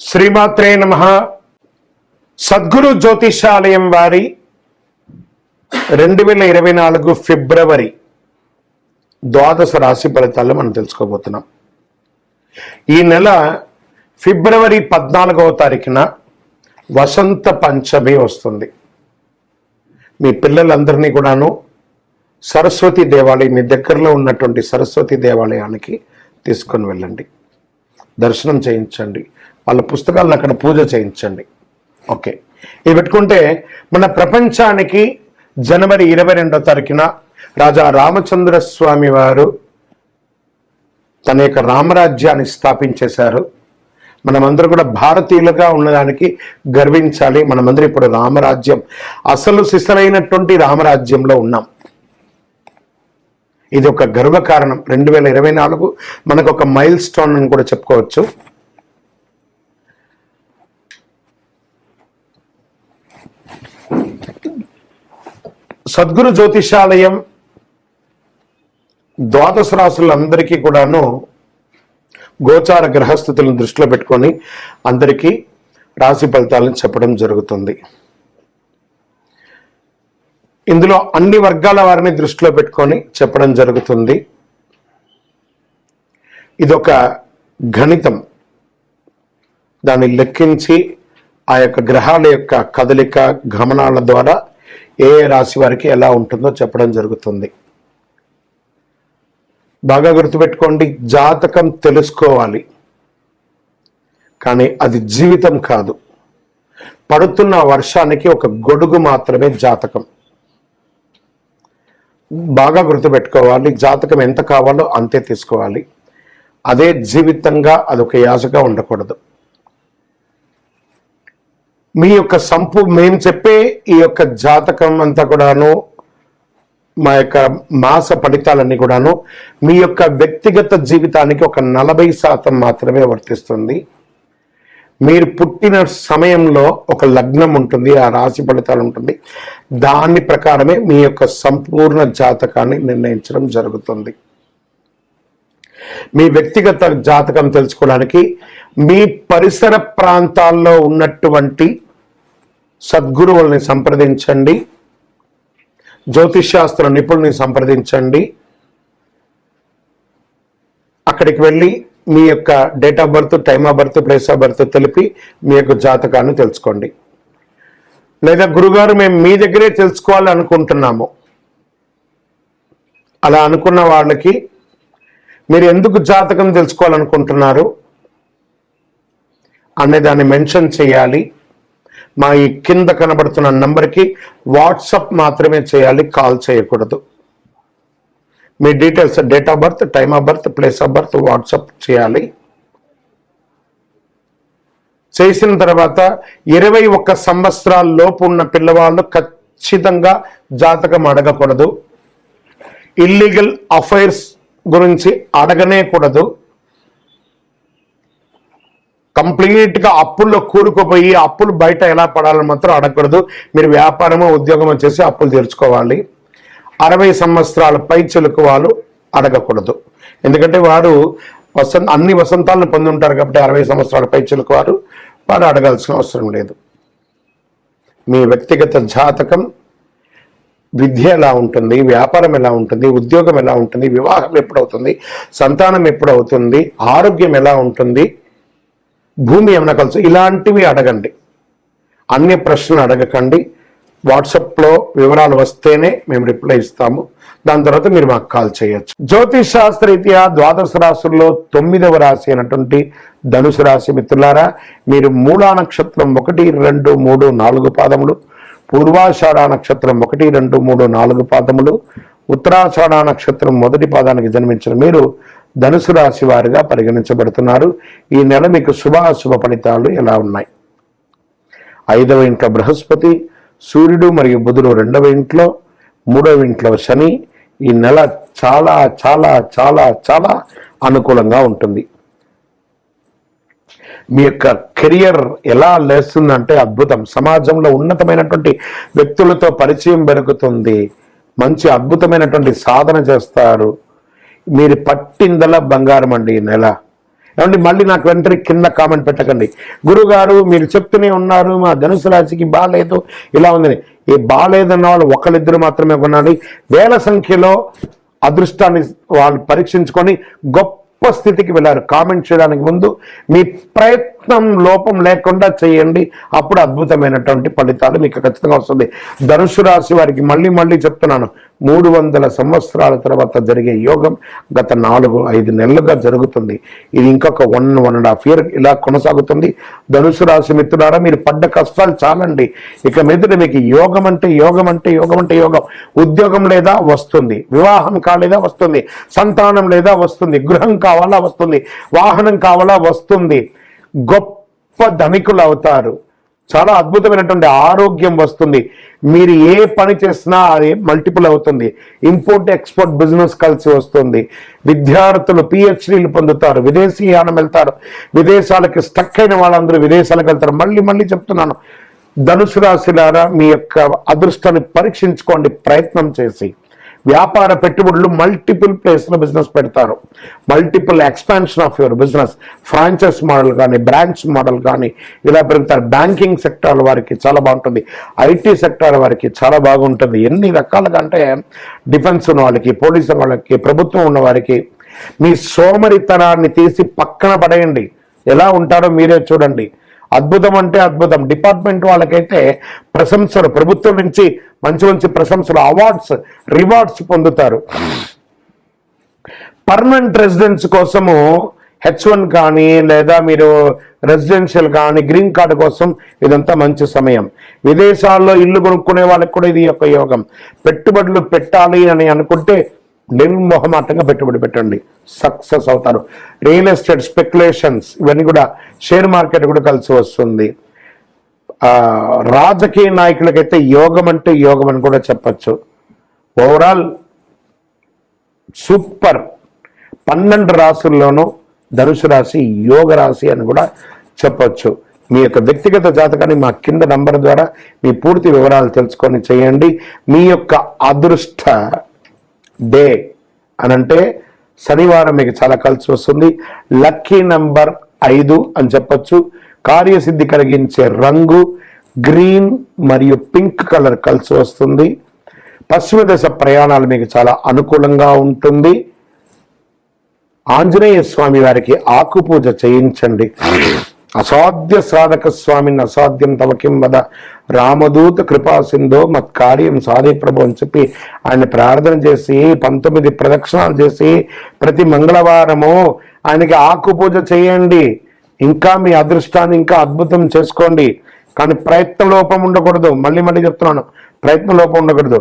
శ్రీమాత్రే నమః. సద్గురు జ్యోతిషాలయం వారి 2024 ఫిబ్రవరి ద్వాదశ రాశి ఫలితాలు మనం తెలుసుకోబోతున్నాం. ఈ నెల ఫిబ్రవరి 14వ తారీఖున వసంత పంచమి వస్తుంది. మీ పిల్లలందరినీ కూడాను సరస్వతి దేవాలయం, మీ దగ్గరలో ఉన్నటువంటి సరస్వతి దేవాలయానికి తీసుకొని వెళ్ళండి, దర్శనం చేయించండి, వాళ్ళ పుస్తకాలను అక్కడ పూజ చేయించండి. ఓకే, ఇది పెట్టుకుంటే మన ప్రపంచానికి జనవరి 22వ తారీఖున రాజా రామచంద్ర స్వామి వారు తన యొక్క రామరాజ్యాన్ని స్థాపించేశారు. మనమందరూ కూడా భారతీయులుగా ఉన్నదానికి గర్వించాలి. మనమందరం ఇప్పుడు రామరాజ్యం, అసలు సిసలైనటువంటి రామరాజ్యంలో ఉన్నాం. ఇది ఒక గర్వకారణం. 2024 మనకు ఒక మైల్ స్టోన్ అని కూడా చెప్పుకోవచ్చు. సద్గురు జ్యోతిషాలయం ద్వాదశ రాశులందరికీ కూడాను గోచార గ్రహస్థితులను దృష్టిలో పెట్టుకొని అందరికీ రాశి ఫలితాలను చెప్పడం జరుగుతుంది. ఇందులో అన్ని వర్గాల వారిని దృష్టిలో పెట్టుకొని చెప్పడం జరుగుతుంది. ఇదొక గణితం. దాన్ని లెక్కించి ఆ యొక్క గ్రహాల యొక్క కదలిక గమనాల ద్వారా ఏ రాశి వారికి ఎలా ఉంటుందో చెప్పడం జరుగుతుంది. బాగా గుర్తుపెట్టుకోండి, జాతకం తెలుసుకోవాలి, కానీ అది జీవితం కాదు. పడుతున్న వర్షానికి ఒక గొడుగు మాత్రమే జాతకం. బాగా గుర్తుపెట్టుకోవాలి, జాతకం ఎంత కావాలో అంతే తీసుకోవాలి. అదే జీవితంగా అదొక యాసగా ఉండకూడదు. మీ యొక్క మేము చెప్పే ఈ యొక్క జాతకం అంతా కూడాను, మా యొక్క మాస ఫలితాలన్నీ కూడాను మీ యొక్క వ్యక్తిగత జీవితానికి ఒక 40% మాత్రమే వర్తిస్తుంది. మీరు పుట్టిన సమయంలో ఒక లగ్నం ఉంటుంది, ఆ రాశి ఫలితాలు ఉంటుంది. దాని ప్రకారమే మీ యొక్క సంపూర్ణ జాతకాన్ని నిర్ణయించడం జరుగుతుంది. మీ వ్యక్తిగత జాతకం తెలుసుకోవడానికి మీ పరిసర ప్రాంతాల్లో ఉన్నటువంటి సద్గురువుల్ని సంప్రదించండి, జ్యోతిషాస్త్ర నిపుణుల్ని సంప్రదించండి. అక్కడికి వెళ్ళి మీ యొక్క date of birth, time of birth, place of birth తెలిపి మీ యొక్క జాతకాన్ని తెలుసుకోండి. లేదా గురుగారు మేము మీ దగ్గరే తెలుసుకోవాలి అనుకుంటున్నాము, అలా అనుకున్న వాళ్ళకి మీరు ఎందుకు జాతకం తెలుసుకోవాలనుకుంటున్నారు అనే దాన్ని మెన్షన్ చేయాలి. మా ఈ కింద కనబడుతున్న నంబర్కి వాట్సాప్ మాత్రమే చేయాలి, కాల్ చేయకూడదు. మీ details, date of birth, time of birth, place of birth WhatsApp చేయాలి. చేసిన తర్వాత 21 సంవత్సరాల లోపు ఉన్న పిల్లవాళ్ళు ఖచ్చితంగా జాతకం అడగకూడదు. ఇల్లీగల్ అఫైర్స్ గురించి అడగనే కూడదు. కంప్లీట్గా అప్పుల్లో కూరుకుపోయి అప్పులు బయట ఎలా పడాలని మాత్రం అడగకూడదు. మీరు వ్యాపారమో ఉద్యోగమో చేసి అప్పులు తీర్చుకోవాలి. 60 సంవత్సరాల పైచిలకు వాళ్ళు అడగకూడదు. ఎందుకంటే వారు అన్ని వసంతాలను పొంది ఉంటారు కాబట్టి 60 సంవత్సరాల పైచిలకు వారు అడగాల్సిన అవసరం లేదు. మీ వ్యక్తిగత జాతకం, విద్య ఎలా ఉంటుంది, వ్యాపారం ఎలా ఉంటుంది, ఉద్యోగం ఎలా ఉంటుంది, వివాహం ఎప్పుడవుతుంది, సంతానం ఎప్పుడవుతుంది, ఆరోగ్యం ఎలా ఉంటుంది, భూమి ఏమైనా కలుసు, ఇలాంటివి అడగండి. అన్ని ప్రశ్నలు అడగకండి. వాట్సాప్లో వివరాలు వస్తేనే మేము రిప్లై ఇస్తాము. దాని తర్వాత మీరు మాకు కాల్ చేయొచ్చు. జ్యోతిష్ శాస్త్రరీత్యా ద్వాదశ రాశుల్లో 9వ రాశి అయినటువంటి ధనుసు రాశి మిత్రులారా, మీరు మూలా నక్షత్రం 1, 2, 3, 4 పాదములు, పూర్వాషాఢ నక్షత్రం 1, 2, 3, 4 పాదములు, ఉత్తరాషాఢ నక్షత్రం 1వ పాదానికి జన్మించిన మీరు ధనుసు రాశి వారిగా పరిగణించబడుతున్నారు. ఈ నెల మీకు శుభాశుభ ఫలితాలు ఎలా ఉన్నాయి? 5వ ఇంట్లో బృహస్పతి, సూర్యుడు మరియు బుధుడు 2వ ఇంట్లో, 3వ ఇంట్లో శని. ఈ నెల చాలా చాలా చాలా చాలా అనుకూలంగా ఉంటుంది. మీ యొక్క కెరియర్ ఎలా లేస్తుందంటే అద్భుతం. సమాజంలో ఉన్నతమైనటువంటి వ్యక్తులతో పరిచయం పెరుగుతుంది. మంచి అద్భుతమైనటువంటి సాధన చేస్తారు. మీరు పట్టిందల బంగారం అండి. ఈ నెల ఏమండి మళ్ళీ నాకు వెంటనే కింద కామెంట్ పెట్టకండి, గురుగారు మీరు చెప్తూనే ఉన్నారు మా ధనుసు రాశికి బాగాలేదు ఇలా ఉందని. ఈ బాగాలేదన్న వాళ్ళు ఒకళ్ళిద్దరు మాత్రమే కొనాలి. వేల సంఖ్యలో అదృష్టాన్ని వాళ్ళు పరీక్షించుకొని గొప్ప స్థితికి వెళ్ళారు. కామెంట్ చేయడానికి ముందు మీ ప్రయత్నం లోపం లేకుండా చేయండి, అప్పుడు అద్భుతమైనటువంటి ఫలితాలు మీకు ఖచ్చితంగా వస్తుంది. ధనుసు రాశి వారికి మళ్ళీ చెప్తున్నాను, 300 సంవత్సరాల తర్వాత జరిగే యోగం గత 4-5 నెలలుగా జరుగుతుంది. ఇది ఇంకొక 1.5 year ఇలా కొనసాగుతుంది. ధనుసు రాశి మిత్రులారా, మీరు పడ్డ కష్టాలు చాలండి. ఇక మీదట మీకు యోగం అంటే యోగం. ఉద్యోగం లేదా వస్తుంది, వివాహం కాలేదా వస్తుంది, సంతానం లేదా వస్తుంది, గృహం కావాలా వస్తుంది, వాహనం కావాలా వస్తుంది, గొప్ప ధనికులు అవుతారు, చాలా అద్భుతమైనటువంటి ఆరోగ్యం వస్తుంది. మీరు ఏ పని చేసినా అది మల్టిపుల్ అవుతుంది. ఇంపోర్ట్ ఎక్స్పోర్ట్ బిజినెస్ కలిసి వస్తుంది. విద్యార్థులు PhDలు పొందుతారు, విదేశీయానం వెళ్తారు, విదేశాలకి స్టక్ అయిన వాళ్ళందరూ విదేశాలకు వెళ్తారు. మళ్ళీ చెప్తున్నాను, ధనుసు రాశిలారా మీ యొక్క అదృష్టాన్ని పరీక్షించుకోండి ప్రయత్నం చేసి. వ్యాపార పెట్టుబడులు మల్టిపుల్ ప్లేస్లో బిజినెస్ పెడతారు. Multiple expansion of your business, franchise model కానీ బ్రాంచ్ మోడల్ కానీ ఇలా పెరుగుతారు. బ్యాంకింగ్ సెక్టార్ వారికి చాలా బాగుంటుంది, IT సెక్టార్ వారికి చాలా బాగుంటుంది. ఎన్ని రకాలుగా అంటే డిఫెన్స్ ఉన్న వాళ్ళకి, పోలీసు వాళ్ళకి, ప్రభుత్వం ఉన్న వారికి మీ సోమరితనాన్ని తీసి పక్కన పడేయండి. ఎలా ఉంటారో మీరే చూడండి. అద్భుతం అంటే అద్భుతం. డిపార్ట్మెంట్ వాళ్ళకైతే ప్రశంసలు, ప్రభుత్వం నుంచి మంచి ప్రశంసలు, అవార్డ్స్, రివార్డ్స్ పొందుతారు. పర్మనెంట్ రెసిడెన్స్ కోసము H1 కానీ లేదా మీరు రెసిడెన్షియల్ కానీ గ్రీన్ కార్డు కోసం ఇదంతా మంచి సమయం. విదేశాల్లో ఇల్లు కొనుక్కునే వాళ్ళకి కూడా ఇది ఒక యోగం. పెట్టుబడులు పెట్టాలి అని అనుకుంటే నిర్మోహమాటంగా పెట్టుబడి పెట్టండి, సక్సెస్ అవుతారు. రియల్ ఎస్టేట్ స్పెక్యులేషన్స్ ఇవన్నీ కూడా, షేర్ మార్కెట్ కూడా కలిసి వస్తుంది. రాజకీయ నాయకులకైతే యోగం అంటే యోగం అని కూడా చెప్పచ్చు. Overall super. 12 రాశుల్లోనూ ధనుసు రాశి యోగ రాశి అని కూడా చెప్పచ్చు. మీ యొక్క వ్యక్తిగత జాతకాన్ని మా కింద నంబర్ ద్వారా మీ పూర్తి వివరాలు తెలుసుకొని చేయండి. మీ యొక్క అదృష్ట డే అనంటే శనివారం మీకు చాలా కలిసి వస్తుంది. లక్కీ నంబర్ 5 అని చెప్పచ్చు. కార్యసిద్ధి కలిగించే రంగు గ్రీన్ మరియు పింక్ కలర్ కలిసి వస్తుంది. పశ్చిమ దశ ప్రయాణాలు మీకు చాలా అనుకూలంగా ఉంటుంది. ఆంజనేయ స్వామి వారికి ఆకు పూజ చేయించండి. అసాధ్య సాధక స్వామిని అసాధ్యం తవకిం వద రామదూత కృపా సింధో మత్కార్యం సాధే ప్రభు అని చెప్పి ఆయన ప్రార్థన చేసి 19 ప్రదక్షిణాలు చేసి ప్రతి మంగళవారము ఆయనకి ఆకు పూజ చేయండి. ఇంకా మీ అదృష్టాన్ని ఇంకా అద్భుతం చేసుకోండి. కానీ ప్రయత్న లోపం ఉండకూడదు. మళ్ళీ చెప్తున్నాను, ప్రయత్న లోపం ఉండకూడదు.